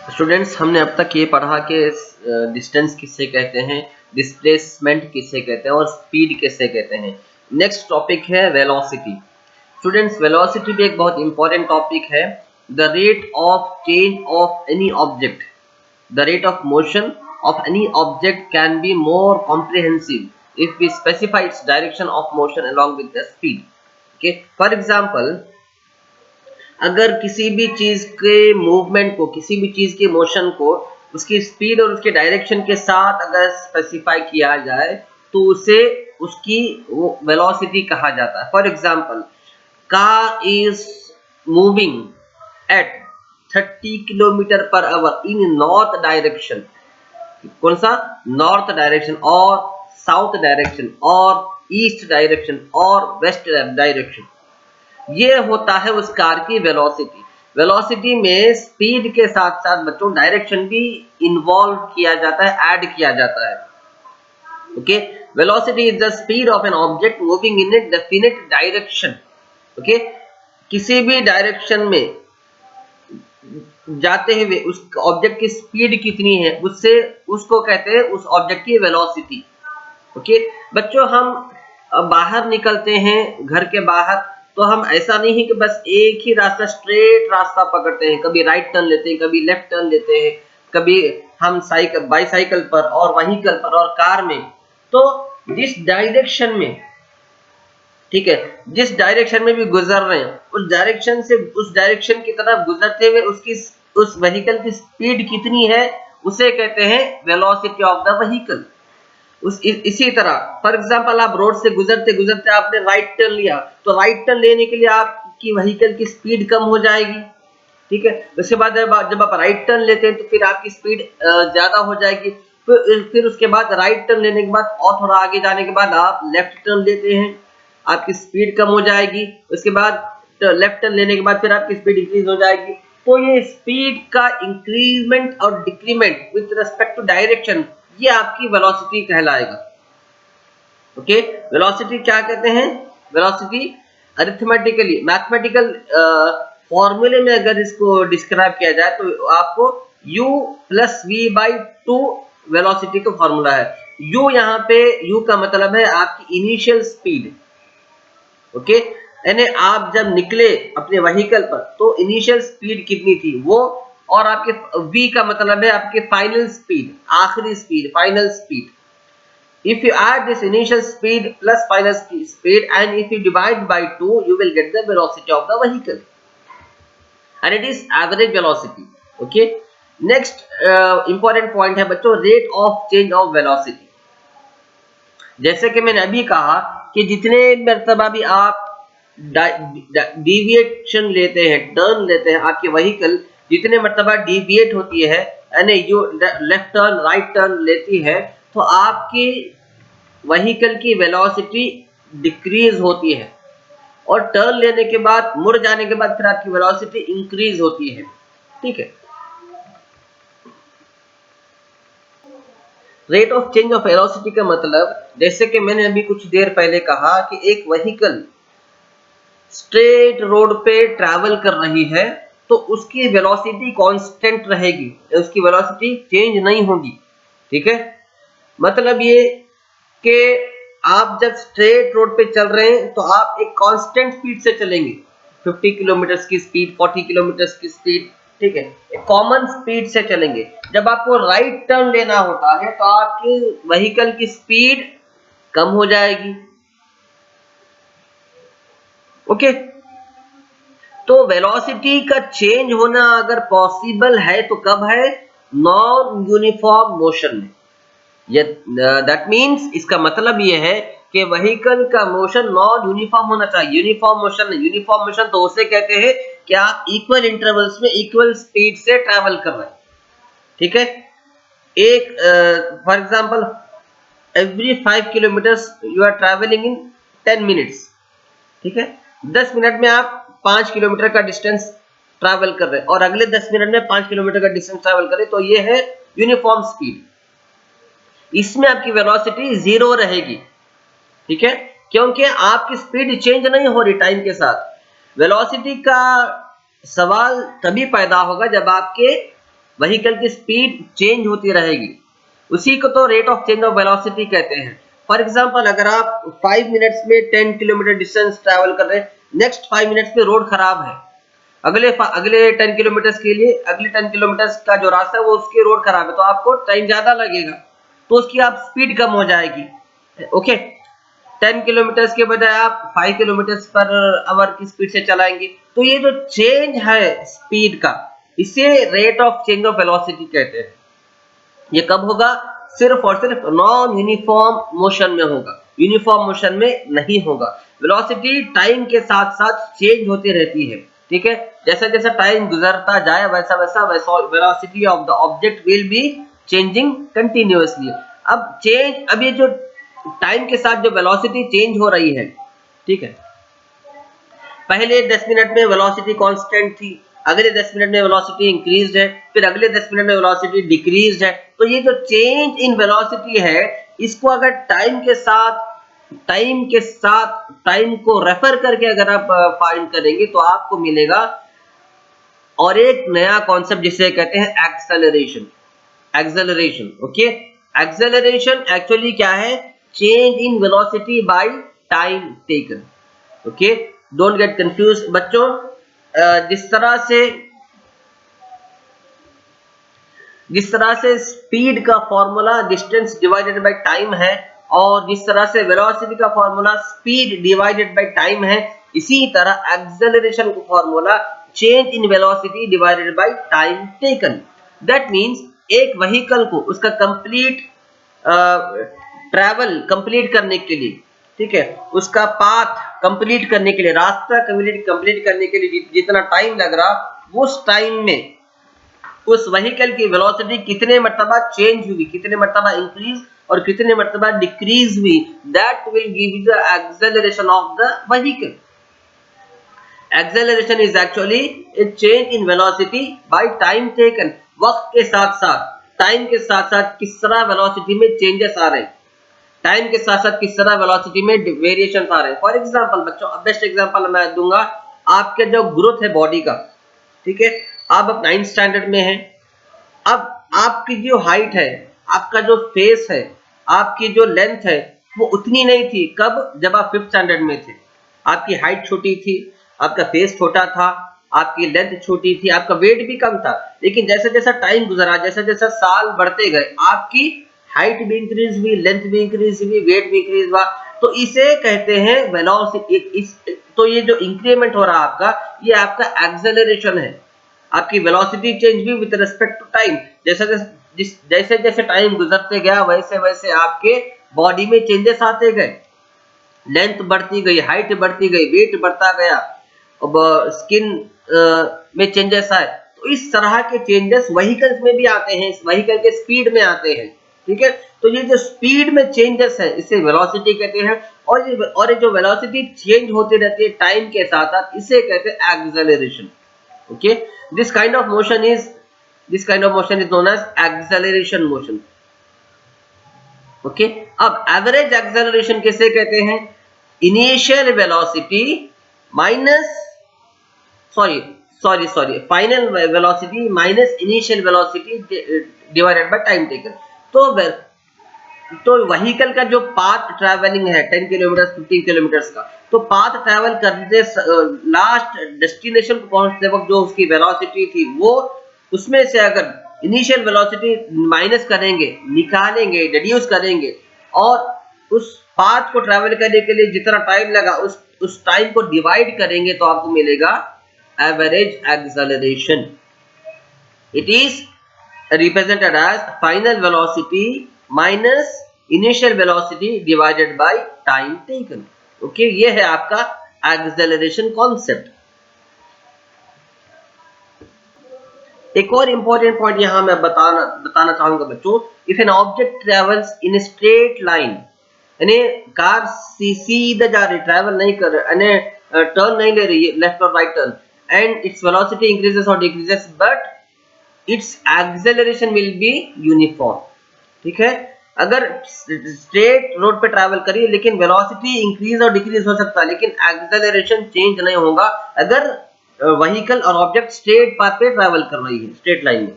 Students, हमने अब तक ये पढ़ा कि डिस्टेंस किसे कहते हैं, डिस्प्लेसमेंट किसे कहते हैं और स्पीड किसे कहते हैं। नेक्स्ट टॉपिक है वेलोसिटी। स्टूडेंट्स, वेलोसिटी भी एक बहुत इंपॉर्टेंट टॉपिक है। The rate of change of any object, the rate of motion of any object can be more comprehensive if we specify its direction of motion along with the speed. Okay, for example, अगर किसी भी चीज के movement को, किसी भी चीज के मोशन को उसकी स्पीड और उसके डायरेक्शन के साथ अगर स्पेसिफाई किया जाए तो उसे उसकी वो वेलोसिटी कहा जाता है। For example, car is moving at 30 kilometre per hour in north direction. कौन सा? नॉर्थ डायरेक्शन और साउथ डायरेक्शन और ईस्ट डायरेक्शन और वेस्ट डायरेक्शन। ये होता है उस कार की वेलोसिटी। वेलोसिटी में स्पीड के साथ साथ बच्चों डायरेक्शन भी इन्वॉल्व किया जाता है, ऐड किया जाता है। Okay, velocity is the speed of an object moving in a definite direction. Okay, किसी भी डायरेक्शन में जाते हुए उस ऑब्जेक्ट की स्पीड कितनी है, उससे उसको कहते हैं उस ऑब्जेक्ट की वेलोसिटी। ओके बच्चों, हम बाहर निकलते हैं घर के बाहर, तो हम ऐसा नहीं है कि बस एक ही रास्ता, स्ट्रेट रास्ता पकड़ते हैं। कभी राइट टर्न लेते हैं, कभी लेफ्ट टर्न लेते हैं, कभी हम साइकिल, बाईसाइकिल पर और व्हीकल पर और कार में। तो जिस डायरेक्शन में, ठीक है, जिस डायरेक्शन में भी गुजर रहे हैं उस डायरेक्शन से उस डायरेक्शन की तरफ गुजरते हुए उसकी उस व्हीकल की स्पीड कितनी है, उसे कहते हैं वेलोसिटी ऑफ द व्हीकल। इसी तरह फॉर एग्जांपल, आप रोड से गुजरते गुजरते आपने राइट टर्न लिया, तो राइट टर्न लेने के लिए आपकी व्हीकल की स्पीड कम हो जाएगी। ठीक है, उसके बाद जब आप राइट टर्न लेते हैं तो फिर आपकी स्पीड ज्यादा हो जाएगी। फिर उसके बाद राइट टर्न लेने के बाद और थोड़ा आगे जाने के बाद आप लेफ्ट टर्न लेते हैं, आपकी स्पीड कम हो जाएगी। उसके बाद लेफ्ट टर्न लेने के बाद फिर आपकी स्पीड इंक्रीज हो जाएगी। तो ये स्पीड का इंक्रीजमेंट और decrement with respect to direction, ये आपकी वेलोसिटी कहलाएगा। ओके, वेलोसिटी क्या कहते हैं? वेलोसिटी अरिथमेटिकली, मैथमेटिकल फॉर्मूले में अगर इसको डिस्क्राइब किया जाए तो आपको u plus v by two velocity का फॉर्मूला है। u यहाँ पे, u का मतलब है आपकी इनिशियल स्पीड। ओके, यानी आप जब निकले अपने व्हीकल पर तो इनिशियल स्पीड कितनी थी वो, और आपके v का मतलब है आपके फाइनल स्पीड, आखिरी speed, final speed. If you add this initial speed plus final speed and if you divide by 2, you will get the velocity of the vehicle, and it is average velocity. Okay, next important point है बच्चों, rate of change of velocity। जैसे कि मैंने अभी कहा कि जितने मर्तबा भी आप डिविएशन लेते हैं, टर्न लेते हैं, आपकी व्हीकल जितने मर्तबा डिविएट होती है, यानी जो लेफ्ट टर्न राइट टर्न लेती है, तो आपकी व्हीकल की वेलोसिटी डिक्रीज होती है, और टर्न लेने के बाद, मुड़ जाने के बाद फिर आपकी वेलोसिटी इंक्रीज होती है। ठीक है, rate of change of velocity का मतलब, जैसे कि मैंने अभी कुछ देर पहले कहा कि एक व्हीकल स्ट्रेट रोड पे ट्रैवल कर रही है तो उसकी वेलोसिटी कांस्टेंट रहेगी, उसकी वेलोसिटी चेंज नहीं होगी। ठीक है, मतलब ये कि आप जब स्ट्रेट रोड पे चल रहे हैं तो आप एक कांस्टेंट स्पीड से चलेंगे, 50 किलोमीटर की स्पीड, 40 किलोमीटर की स्पीड। ठीक है, एक कॉमन स्पीड से चलेंगे। जब आपको राइट टर्न लेना होता है तो आपकी व्हीकल की स्पीड कम हो जाएगी। ओके, तो वेलोसिटी का चेंज होना अगर पॉसिबल है तो कब है? नॉन यूनिफॉर्म मोशन में। दैट मीन्स, इसका मतलब यह है कि व्हीकल का मोशन नॉन यूनिफॉर्म होना चाहिए। यूनिफॉर्म मोशन नहीं, यूनिफॉर्म मोशन तो उसे कहते हैं कि आप इक्वल इंटरवल्स में इक्वल स्पीड से ट्रैवल कर रहे हैं। ठीक है, एक for example, every 5 kilometres you are travelling in 10 minutes. ठीक है, 10 मिनट में आप 5 किलोमीटर का डिस्टेंस ट्रैवल कर रहे हैं और अगले 10 मिनट में 5 किलोमीटर का डिस्टेंस ट्रैवल कर रहे हैं, तो ये है यूनिफॉर्म स्पीड। इसमें आपकी वेलोसिटी जीरो रहेगी। ठीक है, क्योंकि आपकी स्पीड चेंज नहीं हो रही टाइम के साथ। वेलोसिटी का सवाल तभी पैदा होगा जब आपके व्हीकल की स्पीड चेंज होती रहेगी, उसी को तो rate of change of velocity कहते हैं। फॉर एग्जांपल अगर आप 5 मिनट्स में 10 किलोमीटर डिस्टेंस ट्रैवल कर रहे हैं, नेक्स्ट 5 मिनट्स में रोड खराब है, अगले 10 किलोमीटर्स के लिए अगले 10 किलोमीटर्स का जो रास्ता है वो उसकी रोड खराब है, तो आपको टाइम ज्यादा लगेगा, तो उसकी आप स्पीड कम हो जाएगी। ओके, 10 किलोमीटर्स के बजाय आप 5 किलोमीटर्स पर आवर की स्पीड से चलाएंगे, तो ये जो चेंज है स्पीड का, इसे rate of change of velocity कहते हैं। ये कब होगा? सिर्फ और सिर्फ नॉन यूनिफॉर्म मोशन में होगा, यूनिफॉर्म मोशन में नहीं होगा। वेलोसिटी टाइम के साथ साथ चेंज होती रहती है, ठीक है। जैसा जैसा टाइम गुजरता जाए वैसा वैसा velocity of the object will be changing continuously. अब ये जो टाइम के साथ जो वेलोसिटी चेंज हो रही है, ठीक है, पहले 10 मिनट में वेलोसिटी कांस्टेंट थी, अगले 10 मिनट में वेलोसिटी इंक्रीज्ड है, फिर अगले 10 मिनट में वेलोसिटी डिक्रीज्ड है। तो ये जो चेंज इन वेलोसिटी है, इसको अगर टाइम को रेफर करके अगर आप फाइंड करेंगे तो आपको मिलेगा और एक नया कॉन्सेप्ट जिसे कहते हैं एक्सेलरेशन। ओके, एक्सेलरेशन एक्चुअली क्या है? Change in velocity by time taken. Okay, don't get confuse बच्चों। जिस तरह से स्पीड का formula distance divided by time है, और जिस तरह से वेलोसिटी का formula speed divided by time है, इसी तरह एक्सेलरेशन का formula change in velocity divided by time taken. That means एक व्हीकल को उसका कंप्लीट ट्रैवल कंप्लीट करने के लिए, ठीक है, उसका पाथ कंप्लीट करने के लिए, रास्ता कंप्लीट करने के लिए जितना टाइम लग रहा, उस टाइम में उस व्हीकल की वेलोसिटी कितने मर्तबा चेंज हुई, कितने मर्तबा इंक्रीज और कितने मर्तबा डिक्रीज हुई, that will give you the acceleration of the vehicle. Acceleration is actually A change in velocity by time taken. वक्त के साथ साथ, टाइम के साथ साथ किस तरह वेलोसिटी में चेंजेस आ रहे हैं, टाइम के साथ साथ किस तरह वेलोसिटी में वेरिएशन आ रहे हैं। फॉर एग्जांपल बच्चों, बेस्ट एग्जांपल मैं दूंगा, आपके जो ग्रोथ है बॉडी का, ठीक है, आप अब 9th स्टैंडर्ड में हैं, अब आपकी जो हाइट है, आपका जो फेस है, आपकी जो लेंथ है, वो उतनी नहीं थी। कब? जब आप 5th स्टैंडर्ड में थे। आपकी हाइट छोटी थी, आपका फेस छोटा था, आपकी लेंथ छोटी थी, आपका वेट भी कम था। लेकिन जैसे जैसा टाइम गुजरा, जैसा जैसा साल बढ़ते गए, आपकी हाइट भी इंक्रीज हुई, लेंथ भी इंक्रीज हुई, वेट भी इंक्रीज हुआ। तो इसे कहते हैं वेलोसिटी। तो ये जो इंक्रीमेंट हो रहा आपका, ये आपका एक्सेलरेशन है। आपकी वेलोसिटी चेंज भी विद रिस्पेक्ट टू टाइम। जैसे जैसे टाइम गुजरते गया, वैसे वैसे आपके बॉडी में चेंजेस आते गए, लेंथ बढ़ती गई, हाइट बढ़ती गई, वेट बढ़ता गया, अब स्किन में चेंजेस आए। तो इस तरह के चेंजेस व्हीकल्स में भी आते हैं, इस व्हीकल के स्पीड में आते हैं, ठीक है। तो ये जो स्पीड में चेंजेस है, इसे वेलोसिटी कहते हैं। और ये जो वेलोसिटी चेंज होती रहती है टाइम के साथ साथ, इसे कहते हैं acceleration. Okay, this kind of motion is known as acceleration motion. Okay, अब एवरेज एक्सेलरेशन किसे कहते हैं? Initial velocity minus final velocity minus initial velocity divided by time taken. तो व्हीकल का जो पाथ ट्रैवलिंग है 10 किलोमीटर 15 किलोमीटर का, तो पाथ ट्रैवल करते लास्ट डेस्टिनेशन को पहुंचते वक्त जो उसकी वेलोसिटी थी, वो उसमें से अगर इनिशियल वेलोसिटी माइनस करेंगे, निकालेंगे, रिड्यूस करेंगे, और उस पाथ को ट्रैवल करने के लिए जितना टाइम लगा उस टाइम को डिवाइड करेंगे, तो आपको मिलेगा average acceleration. It is represented as final velocity minus initial velocity divided by time taken. Okay, ये है आपका acceleration concept। एक और important point यहां मैं बताना चाहूंगा बच्चों, if an object travels in a straight line, यानी कार सीधा जा रही, ट्रैवल नहीं कर रही, टर्न नहीं ले रही, लेफ्ट और right turn, and its velocity increases और decreases, but its acceleration will be uniform. ठीक है, अगर स्ट्रेट रोड पे ट्रैवल करिए लेकिन वेलोसिटी इंक्रीज और डिक्रीज हो सकता है, लेकिन एक्सेलरेशन चेंज नहीं होगा अगर व्हीकल और ऑब्जेक्ट स्ट्रेट पाथ पे ट्रैवल कर रही है, स्ट्रेट लाइन में।